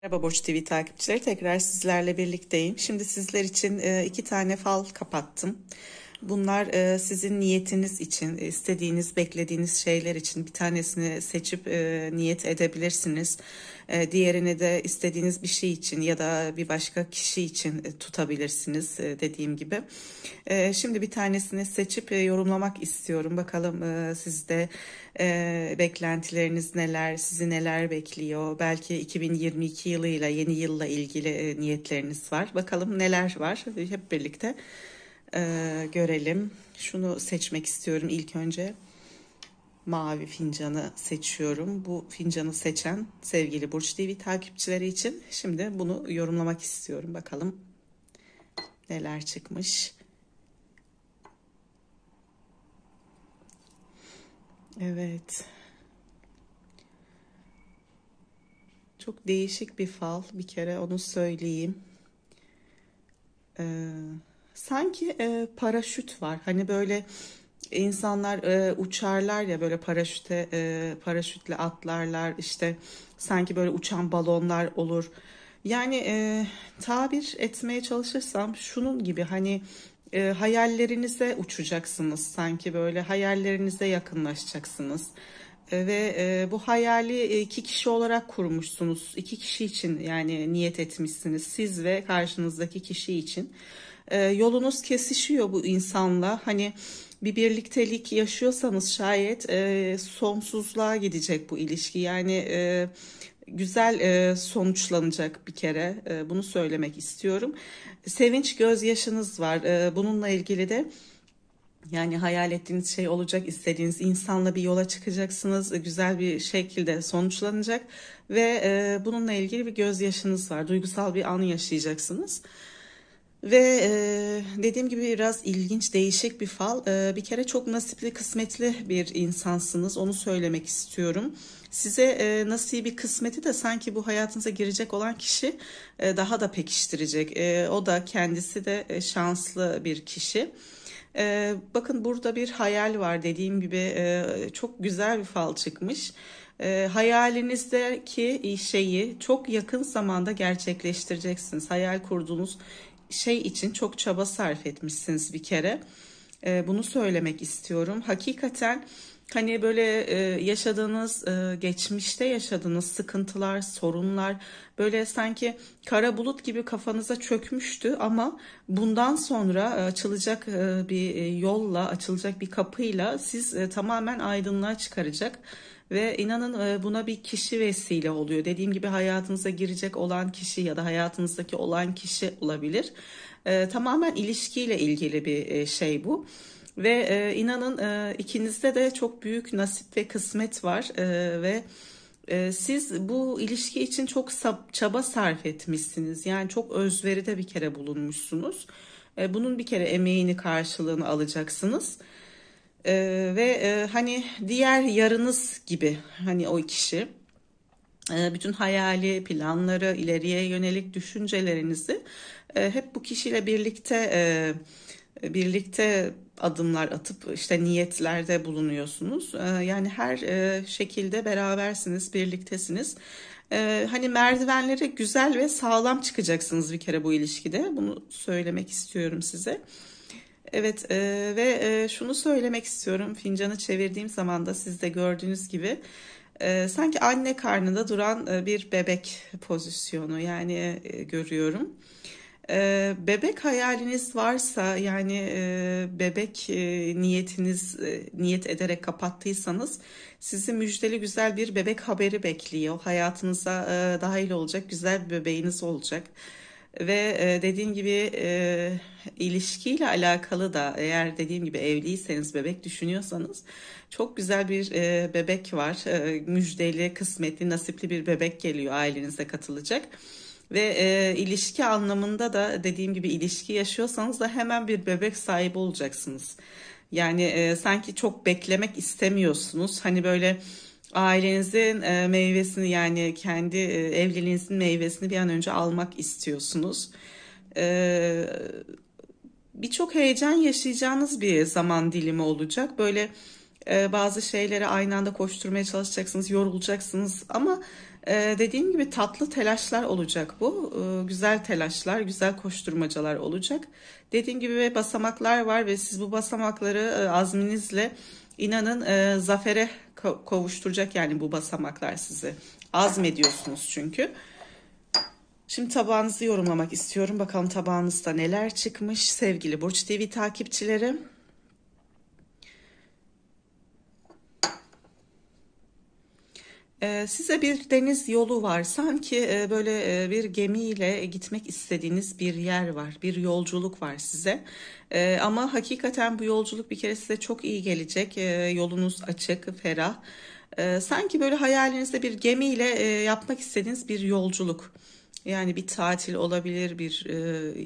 Merhaba Burç TV takipçileri, tekrar sizlerle birlikteyim. Şimdi sizler için iki tane fal kapattım. Bunlar sizin niyetiniz için, istediğiniz, beklediğiniz şeyler için bir tanesini seçip niyet edebilirsiniz. Diğerini de istediğiniz bir şey için ya da bir başka kişi için tutabilirsiniz dediğim gibi. Şimdi bir tanesini seçip yorumlamak istiyorum. Bakalım sizde beklentileriniz neler, sizi neler bekliyor? Belki 2022 yılıyla, yeni yılla ilgili niyetleriniz var. Bakalım neler var? Hep birlikte görelim. Şunu seçmek istiyorum ilk önce. Mavi fincanı seçiyorum. Bu fincanı seçen sevgili Burç TV takipçileri için şimdi bunu yorumlamak istiyorum. Bakalım neler çıkmış. Evet. Çok değişik bir fal. Bir kere onu söyleyeyim. Ee, sanki paraşüt var. Hani böyle insanlar uçarlar ya, böyle paraşütle atlarlar, işte sanki böyle uçan balonlar olur. Yani tabir etmeye çalışırsam şunun gibi, hani hayallerinize uçacaksınız, sanki böyle hayallerinize yakınlaşacaksınız. Ve bu hayali iki kişi olarak kurmuşsunuz. İki kişi için yani niyet etmişsiniz. Siz ve karşınızdaki kişi için. Yolunuz kesişiyor bu insanla. Hani bir birliktelik yaşıyorsanız şayet sonsuzluğa gidecek bu ilişki. Yani güzel sonuçlanacak bir kere. Bunu söylemek istiyorum. Sevinç gözyaşınız var. Bununla ilgili de yani hayal ettiğiniz şey olacak, istediğiniz insanla bir yola çıkacaksınız, güzel bir şekilde sonuçlanacak ve bununla ilgili bir gözyaşınız var, duygusal bir an yaşayacaksınız. Ve dediğim gibi biraz ilginç, değişik bir fal. Bir kere çok nasipli, kısmetli bir insansınız, onu söylemek istiyorum. Size nasibi, kısmeti de sanki bu hayatınıza girecek olan kişi daha da pekiştirecek. O da kendisi de şanslı bir kişi. Bakın burada bir hayal var, dediğim gibi çok güzel bir fal çıkmış. Hayalinizdeki şeyi çok yakın zamanda gerçekleştireceksiniz. Hayal kurduğunuz şey için çok çaba sarf etmişsiniz bir kere. Bunu söylemek istiyorum. Hakikaten hani böyle yaşadığınız, geçmişte yaşadığınız sıkıntılar, sorunlar böyle sanki kara bulut gibi kafanıza çökmüştü, ama bundan sonra açılacak bir yolla, açılacak bir kapıyla siz tamamen aydınlığa çıkaracak. Ve inanın buna bir kişi vesile oluyor. Dediğim gibi hayatınıza girecek olan kişi ya da hayatınızdaki olan kişi olabilir. Tamamen ilişkiyle ilgili bir şey bu. Ve inanın ikinizde de çok büyük nasip ve kısmet var. Ve siz bu ilişki için çok çaba sarf etmişsiniz. Yani çok özveride bir kere bulunmuşsunuz. Bunun bir kere emeğini, karşılığını alacaksınız. Ve hani diğer yarınız gibi, hani o kişi bütün hayali, planları, ileriye yönelik düşüncelerinizi hep bu kişiyle birlikte adımlar atıp işte niyetlerde bulunuyorsunuz. Yani her şekilde berabersiniz, birliktesiniz. Hani merdivenleri güzel ve sağlam çıkacaksınız bir kere bu ilişkide. Bunu söylemek istiyorum size. Evet, ve şunu söylemek istiyorum. Fincanı çevirdiğim zaman da siz de gördüğünüz gibi sanki anne karnında duran bir bebek pozisyonu yani görüyorum. Bebek hayaliniz varsa, yani bebek niyet ederek kapattıysanız sizi müjdeli güzel bir bebek haberi bekliyor. Hayatınıza dahil olacak güzel bir bebeğiniz olacak. Ve dediğim gibi ilişkiyle alakalı da, eğer dediğim gibi evliyseniz, bebek düşünüyorsanız çok güzel bir bebek var. Müjdeli, kısmetli, nasipli bir bebek geliyor, ailenize katılacak. Ve ilişki anlamında da dediğim gibi ilişki yaşıyorsanız da hemen bir bebek sahibi olacaksınız. Yani sanki çok beklemek istemiyorsunuz. Hani böyle ailenizin meyvesini, yani kendi evliliğinizin meyvesini bir an önce almak istiyorsunuz. E, birçok heyecan yaşayacağınız bir zaman dilimi olacak. Böyle bazı şeylere aynı anda koşturmaya çalışacaksınız, yorulacaksınız, ama Dediğim gibi tatlı telaşlar olacak bu. Güzel telaşlar, güzel koşturmacalar olacak. Dediğim gibi ve basamaklar var ve siz bu basamakları azminizle inanın zafere kavuşturacak yani bu basamaklar sizi. Azmediyorsunuz çünkü. Şimdi tabağınızı yorumlamak istiyorum. Bakalım tabağınızda neler çıkmış sevgili Burç TV takipçileri. Size bir deniz yolu var. Sanki böyle bir gemiyle gitmek istediğiniz bir yer var. Bir yolculuk var size. Ama hakikaten bu yolculuk bir kere size çok iyi gelecek. Yolunuz açık, ferah. Sanki böyle hayalinizde bir gemiyle yapmak istediğiniz bir yolculuk. Yani bir tatil olabilir, bir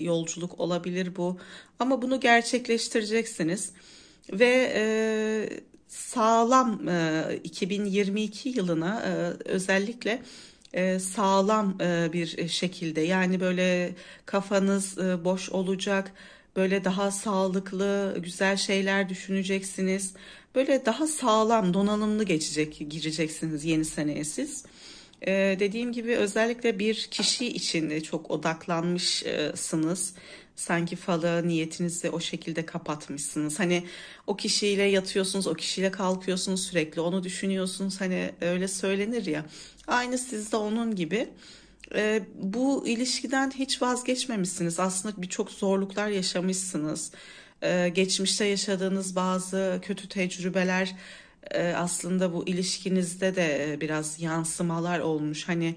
yolculuk olabilir bu. Ama bunu gerçekleştireceksiniz. Ve sağlam 2022 yılına özellikle sağlam bir şekilde yani böyle kafanız boş olacak, böyle daha sağlıklı güzel şeyler düşüneceksiniz, böyle daha sağlam donanımlı gireceksiniz yeni seneye siz. Dediğim gibi özellikle bir kişi için de çok odaklanmışsınız. Sanki falı niyetinizi o şekilde kapatmışsınız. Hani o kişiyle yatıyorsunuz, o kişiyle kalkıyorsunuz sürekli. Onu düşünüyorsunuz. Hani öyle söylenir ya. Aynı sizde onun gibi. Bu ilişkiden hiç vazgeçmemişsiniz. Aslında birçok zorluklar yaşamışsınız. Geçmişte yaşadığınız bazı kötü tecrübeler aslında bu ilişkinizde de biraz yansımalar olmuş. Hani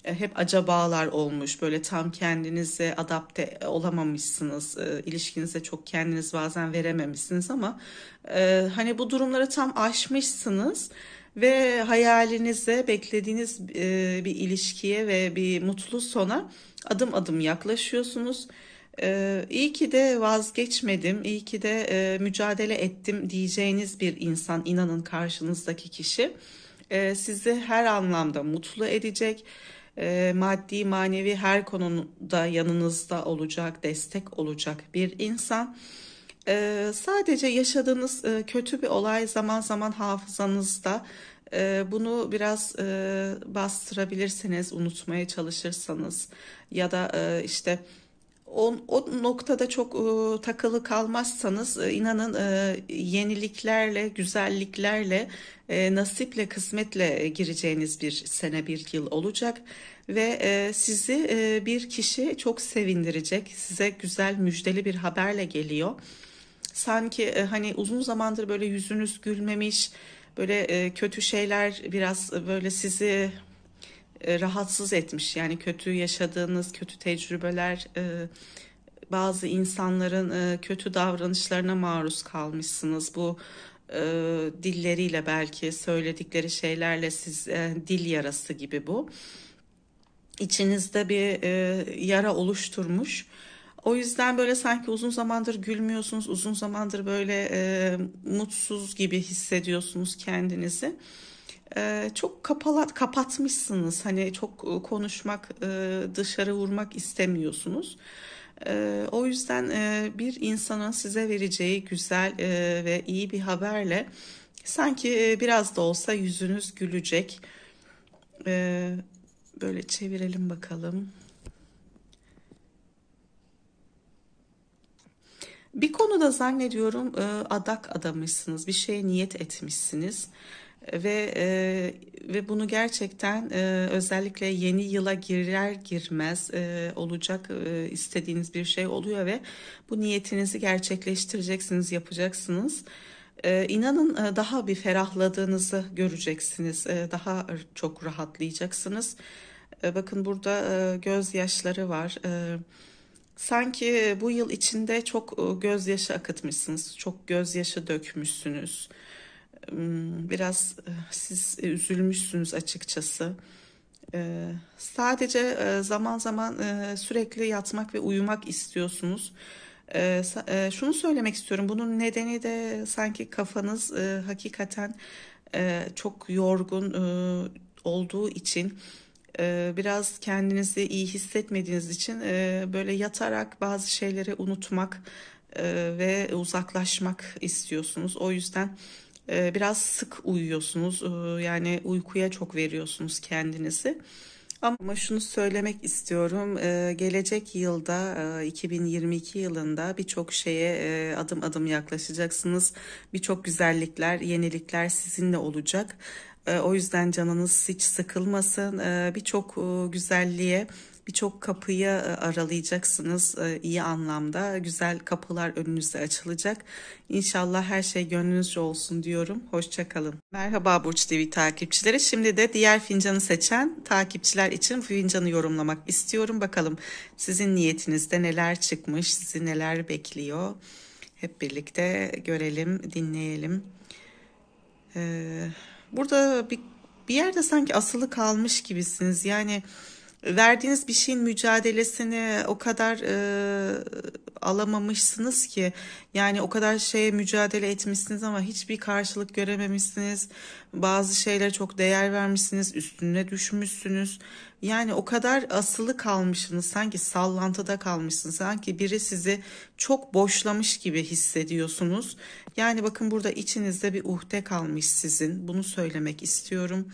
hep acabalar olmuş. Böyle tam kendinize adapte olamamışsınız. İlişkinize çok kendiniz bazen verememişsiniz ama hani bu durumları tam aşmışsınız ve hayalinize, beklediğiniz bir ilişkiye ve bir mutlu sona adım adım yaklaşıyorsunuz. İyi ki de vazgeçmedim, iyi ki de mücadele ettim diyeceğiniz bir insan, inanın karşınızdaki kişi sizi her anlamda mutlu edecek. Maddi, manevi her konuda yanınızda olacak, destek olacak bir insan. Sadece yaşadığınız kötü bir olay zaman zaman hafızanızda. Bunu biraz bastırabilirsiniz, unutmaya çalışırsanız ya da işte o noktada çok takılı kalmazsanız inanın yeniliklerle, güzelliklerle, nasiple, kısmetle gireceğiniz bir sene, bir yıl olacak ve sizi bir kişi çok sevindirecek, size güzel müjdeli bir haberle geliyor. Sanki hani uzun zamandır böyle yüzünüz gülmemiş, böyle kötü şeyler biraz böyle sizi rahatsız etmiş. Yani kötü yaşadığınız kötü tecrübeler, bazı insanların kötü davranışlarına maruz kalmışsınız. Bu e, dilleriyle belki söyledikleri şeylerle siz dil yarası gibi bu. İçinizde bir yara oluşturmuş. O yüzden böyle sanki uzun zamandır gülmüyorsunuz, uzun zamandır böyle mutsuz gibi hissediyorsunuz kendinizi. Çok kapatmışsınız. Hani çok konuşmak, dışarı vurmak istemiyorsunuz. O yüzden bir insanın size vereceği güzel ve iyi bir haberle sanki biraz da olsa yüzünüz gülecek. E, Böyle çevirelim bakalım. Bir konuda zannediyorum adak adamışsınız, bir şeye niyet etmişsiniz ve bunu gerçekten özellikle yeni yıla girer girmez olacak istediğiniz bir şey oluyor ve bu niyetinizi gerçekleştireceksiniz, yapacaksınız. İnanın daha bir ferahladığınızı göreceksiniz, daha çok rahatlayacaksınız. Bakın burada gözyaşları var. Sanki bu yıl içinde çok gözyaşı akıtmışsınız, çok gözyaşı dökmüşsünüz. Biraz siz üzülmüşsünüz açıkçası. Sadece zaman zaman sürekli yatmak ve uyumak istiyorsunuz. Şunu söylemek istiyorum. Bunun nedeni de sanki kafanız hakikaten çok yorgun olduğu için biraz kendinizi iyi hissetmediğiniz için böyle yatarak bazı şeyleri unutmak ve uzaklaşmak istiyorsunuz. O yüzden Biraz sık uyuyorsunuz. Yani uykuya çok veriyorsunuz kendinizi. Ama şunu söylemek istiyorum. Gelecek yılda, 2022 yılında birçok şeye adım adım yaklaşacaksınız. Birçok güzellikler, yenilikler sizinle olacak. O yüzden canınız hiç sıkılmasın. Birçok güzelliğe, birçok kapıyı aralayacaksınız. İyi anlamda. Güzel kapılar önünüze açılacak. İnşallah her şey gönlünüzce olsun diyorum. Hoşça kalın. Merhaba Burç TV takipçileri. Şimdi de diğer fincanı seçen takipçiler için fincanı yorumlamak istiyorum. Bakalım sizin niyetinizde neler çıkmış, sizi neler bekliyor. Hep birlikte görelim, dinleyelim. Burada bir yerde sanki asılı kalmış gibisiniz. Yani verdiğiniz bir şeyin mücadelesini o kadar alamamışsınız ki, yani o kadar şeye mücadele etmişsiniz ama hiçbir karşılık görememişsiniz. Bazı şeylere çok değer vermişsiniz, üstüne düşmüşsünüz. Yani o kadar asılı kalmışsınız, sanki sallantıda kalmışsınız, sanki biri sizi çok boşlamış gibi hissediyorsunuz. Yani bakın, burada içinizde bir uhde kalmış sizin, bunu söylemek istiyorum.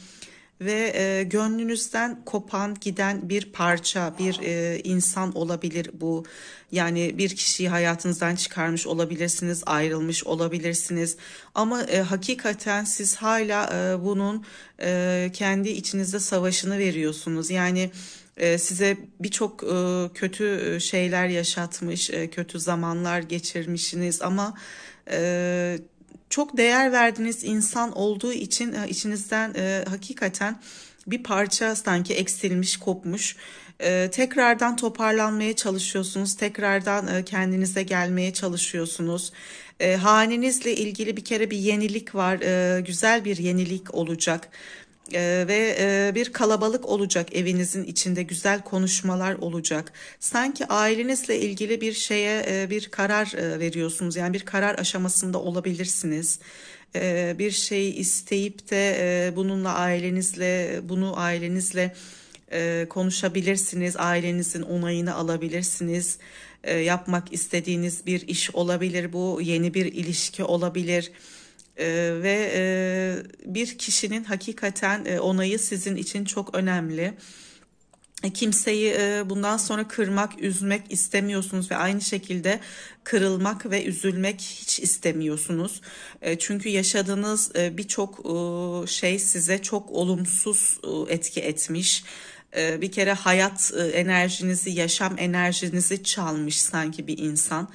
Ve gönlünüzden kopan giden bir parça, bir insan olabilir bu. Yani bir kişiyi hayatınızdan çıkarmış olabilirsiniz, ayrılmış olabilirsiniz. Ama hakikaten siz hala bunun kendi içinizde savaşını veriyorsunuz. Yani size birçok kötü şeyler yaşatmış, kötü zamanlar geçirmişsiniz ama çok değer verdiğiniz insan olduğu için içinizden hakikaten bir parça sanki eksilmiş, kopmuş. Tekrardan toparlanmaya çalışıyorsunuz, tekrardan kendinize gelmeye çalışıyorsunuz. Hanenizle ilgili bir kere bir yenilik var, güzel bir yenilik olacak. Ve bir kalabalık olacak, evinizin içinde güzel konuşmalar olacak. Sanki ailenizle ilgili bir şeye bir karar veriyorsunuz. Yani bir karar aşamasında olabilirsiniz. Bir şeyi isteyip de bunu ailenizle konuşabilirsiniz. Ailenizin onayını alabilirsiniz. Yapmak istediğiniz bir iş olabilir bu, yeni bir ilişki olabilir. Ve bir kişinin hakikaten onayı sizin için çok önemli. Kimseyi bundan sonra kırmak, üzmek istemiyorsunuz ve aynı şekilde kırılmak ve üzülmek hiç istemiyorsunuz. Çünkü yaşadığınız birçok şey size çok olumsuz etki etmiş. Bir kere hayat enerjinizi, yaşam enerjinizi çalmış sanki bir insan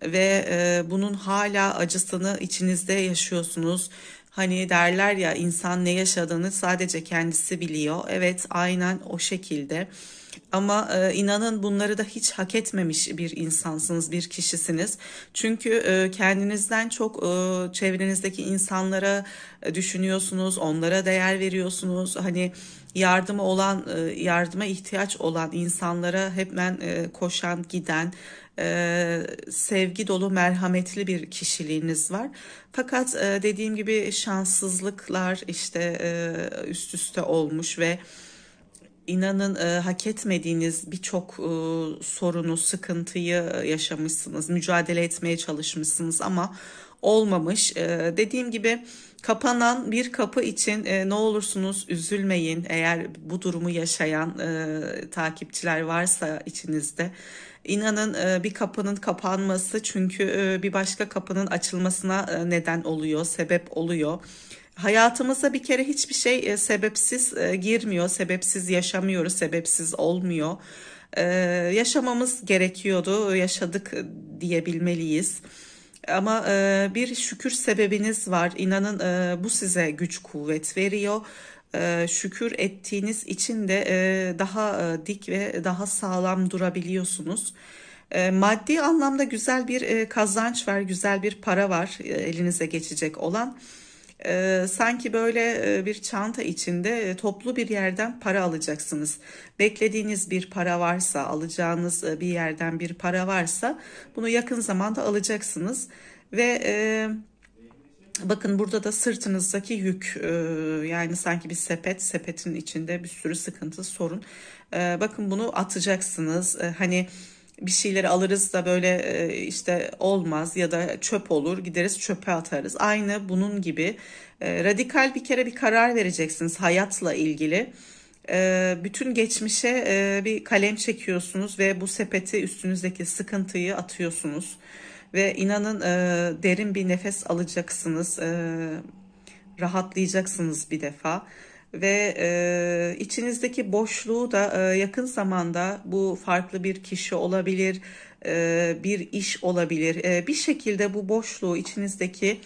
ve bunun hala acısını içinizde yaşıyorsunuz. Hani derler ya, insan ne yaşadığını sadece kendisi biliyor. Evet, aynen o şekilde. Ama inanın bunları da hiç hak etmemiş bir insansınız, bir kişisiniz. Çünkü kendinizden çok çevrenizdeki insanlara düşünüyorsunuz, onlara değer veriyorsunuz. Hani yardıma ihtiyaç olan insanlara hemen koşan, giden, sevgi dolu, merhametli bir kişiliğiniz var. Fakat dediğim gibi şanssızlıklar işte üst üste olmuş ve İnanın hak etmediğiniz birçok sorunu, sıkıntıyı yaşamışsınız, mücadele etmeye çalışmışsınız ama olmamış. Dediğim gibi kapanan bir kapı için ne olursunuz üzülmeyin. Eğer bu durumu yaşayan takipçiler varsa içinizde, İnanın bir kapının kapanması çünkü bir başka kapının açılmasına neden oluyor, sebep oluyor. Hayatımıza bir kere hiçbir şey sebepsiz girmiyor, sebepsiz yaşamıyoruz, sebepsiz olmuyor. Yaşamamız gerekiyordu, yaşadık diyebilmeliyiz. Ama bir şükür sebebiniz var. İnanın bu size güç kuvvet veriyor. Şükür ettiğiniz için de daha dik ve daha sağlam durabiliyorsunuz. Maddi anlamda güzel bir kazanç var, güzel bir para var elinize geçecek olan. Sanki böyle bir çanta içinde toplu bir yerden para alacaksınız. Beklediğiniz bir para varsa, alacağınız bir yerden bir para varsa bunu yakın zamanda alacaksınız. Ve bakın, burada da sırtınızdaki yük, yani sanki bir sepetin içinde bir sürü sıkıntı, sorun. Bakın, bunu atacaksınız. Hani bir şeyleri alırız da böyle işte olmaz ya da çöp olur, gideriz çöpe atarız. Aynı bunun gibi radikal bir kere bir karar vereceksiniz hayatla ilgili. Bütün geçmişe bir kalem çekiyorsunuz ve bu sepeti, üstünüzdeki sıkıntıyı atıyorsunuz. Ve inanın derin bir nefes alacaksınız, rahatlayacaksınız bir defa. Ve içinizdeki boşluğu da yakın zamanda, bu farklı bir kişi olabilir, bir iş olabilir. Bir şekilde bu boşluğu, içinizdeki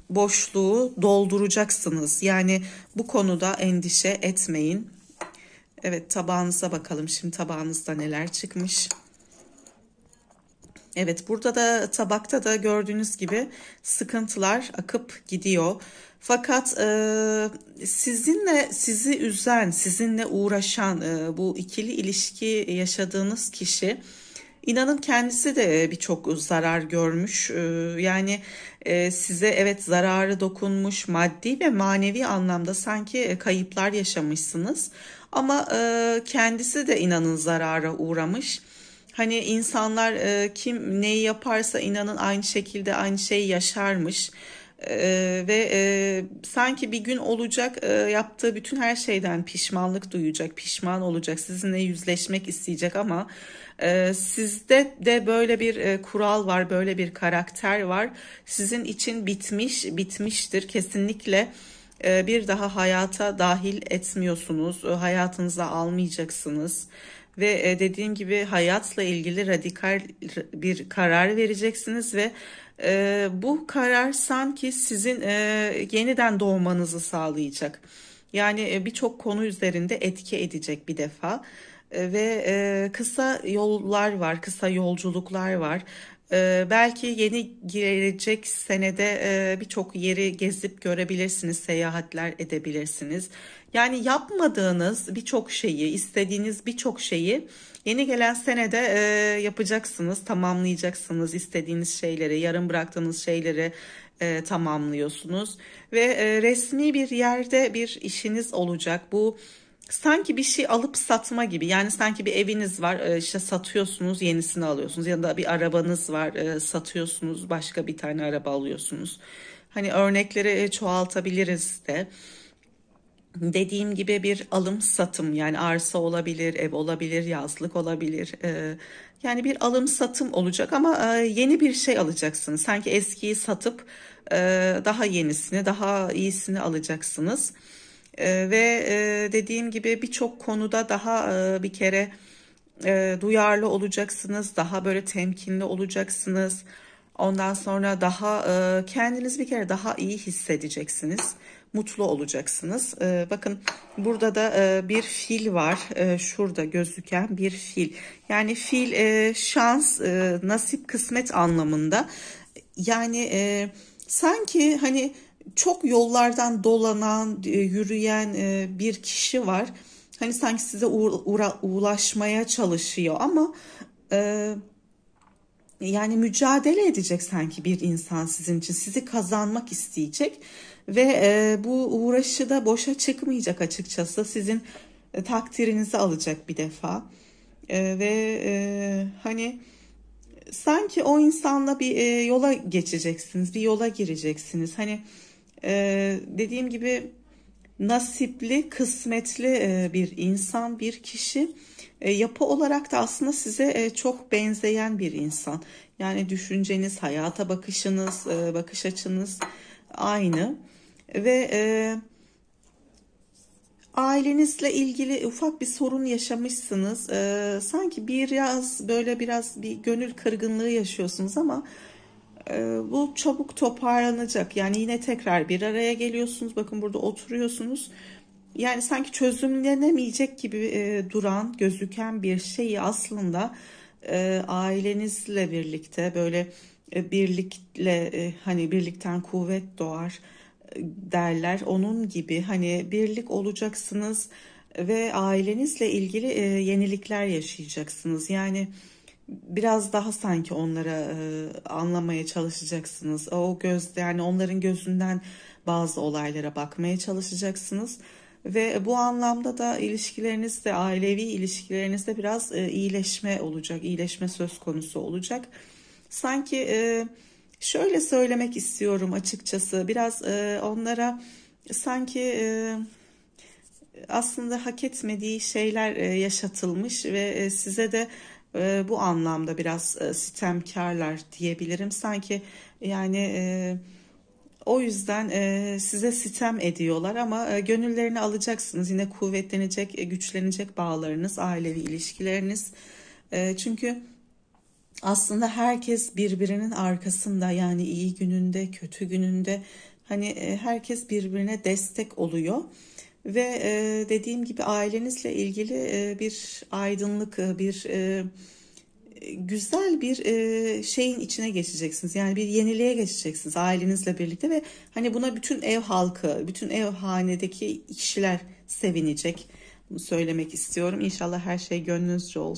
boşluğu dolduracaksınız. Yani bu konuda endişe etmeyin. Evet, tabağınıza bakalım. Şimdi tabağınızda neler çıkmış? Evet, burada da tabakta da gördüğünüz gibi sıkıntılar akıp gidiyor. Fakat sizi üzen, sizinle uğraşan bu ikili ilişki yaşadığınız kişi, İnanın kendisi de birçok zarar görmüş. Yani size evet zararı dokunmuş, maddi ve manevi anlamda sanki kayıplar yaşamışsınız. Ama kendisi de inanın zarara uğramış. Hani insanlar kim neyi yaparsa inanın aynı şekilde aynı şeyi yaşarmış. Ve sanki bir gün olacak, yaptığı bütün her şeyden pişmanlık duyacak, pişman olacak, sizinle yüzleşmek isteyecek ama sizde de böyle bir kural var, böyle bir karakter var. Sizin için bitmiş, bitmiştir kesinlikle. Bir daha hayata dahil etmiyorsunuz, hayatınıza almayacaksınız. Ve dediğim gibi hayatla ilgili radikal bir karar vereceksiniz ve bu karar sanki sizin yeniden doğmanızı sağlayacak. Yani birçok konu üzerinde etki edecek bir defa. Ve kısa yollar var, kısa yolculuklar var. Belki yeni gelecek senede birçok yeri gezip görebilirsiniz, seyahatler edebilirsiniz. Yani yapmadığınız birçok şeyi, istediğiniz birçok şeyi yeni gelen senede yapacaksınız, tamamlayacaksınız. İstediğiniz şeyleri, yarım bıraktığınız şeyleri tamamlıyorsunuz. Ve resmi bir yerde bir işiniz olacak. Bu sanki bir şey alıp satma gibi. Yani sanki bir eviniz var, işte satıyorsunuz, yenisini alıyorsunuz. Ya da bir arabanız var, satıyorsunuz, başka bir tane araba alıyorsunuz. Hani örnekleri çoğaltabiliriz de. Dediğim gibi bir alım satım, yani arsa olabilir, ev olabilir, yazlık olabilir. Yani bir alım satım olacak ama yeni bir şey alacaksınız. Sanki eskiyi satıp daha yenisini, daha iyisini alacaksınız. Ve dediğim gibi birçok konuda daha bir kere duyarlı olacaksınız, daha böyle temkinli olacaksınız. Ondan sonra daha kendiniz bir kere daha iyi hissedeceksiniz, mutlu olacaksınız. Bakın burada da bir fil var, şurada gözüken bir fil. Yani fil şans, nasip, kısmet anlamında. Yani sanki hani çok yollardan dolanan, yürüyen bir kişi var. Hani sanki size ulaşmaya çalışıyor ama e, yani mücadele edecek sanki bir insan sizin için. Sizi kazanmak isteyecek ve bu uğraşı da boşa çıkmayacak açıkçası. Sizin takdirinizi alacak bir defa. Ve hani sanki o insanla bir yola geçeceksiniz, bir yola gireceksiniz. Hani dediğim gibi nasipli, kısmetli bir insan, bir kişi. Yapı olarak da aslında size çok benzeyen bir insan. Yani düşünceniz, hayata bakışınız, bakış açınız aynı. Ve ailenizle ilgili ufak bir sorun yaşamışsınız. Sanki biraz bir gönül kırgınlığı yaşıyorsunuz ama bu çabuk toparlanacak. Yani yine tekrar bir araya geliyorsunuz. Bakın burada oturuyorsunuz. Yani sanki çözümlenemeyecek gibi duran, gözüken bir şeyi aslında ailenizle birlikte böyle birlikle hani birlikten kuvvet doğar derler. Onun gibi hani birlik olacaksınız ve ailenizle ilgili yenilikler yaşayacaksınız. Yani biraz daha sanki onlara anlamaya çalışacaksınız. O göz, yani onların gözünden bazı olaylara bakmaya çalışacaksınız. Ve bu anlamda da ilişkilerinizde, ailevi ilişkilerinizde biraz iyileşme olacak, iyileşme söz konusu olacak. Sanki şöyle söylemek istiyorum açıkçası, biraz onlara sanki aslında hak etmediği şeyler yaşatılmış ve size de bu anlamda biraz sitemkarlar diyebilirim. Sanki yani o yüzden size sitem ediyorlar ama gönüllerini alacaksınız. Yine kuvvetlenecek, güçlenecek bağlarınız, ailevi ilişkileriniz. Çünkü aslında herkes birbirinin arkasında, yani iyi gününde, kötü gününde, hani herkes birbirine destek oluyor. Ve dediğim gibi ailenizle ilgili bir aydınlık, bir güzel bir şeyin içine geçeceksiniz. Yani bir yeniliğe geçeceksiniz ailenizle birlikte ve hani buna bütün ev halkı, bütün ev hanedeki kişiler sevinecek. Bunu söylemek istiyorum. İnşallah her şey gönlünüzce olsun.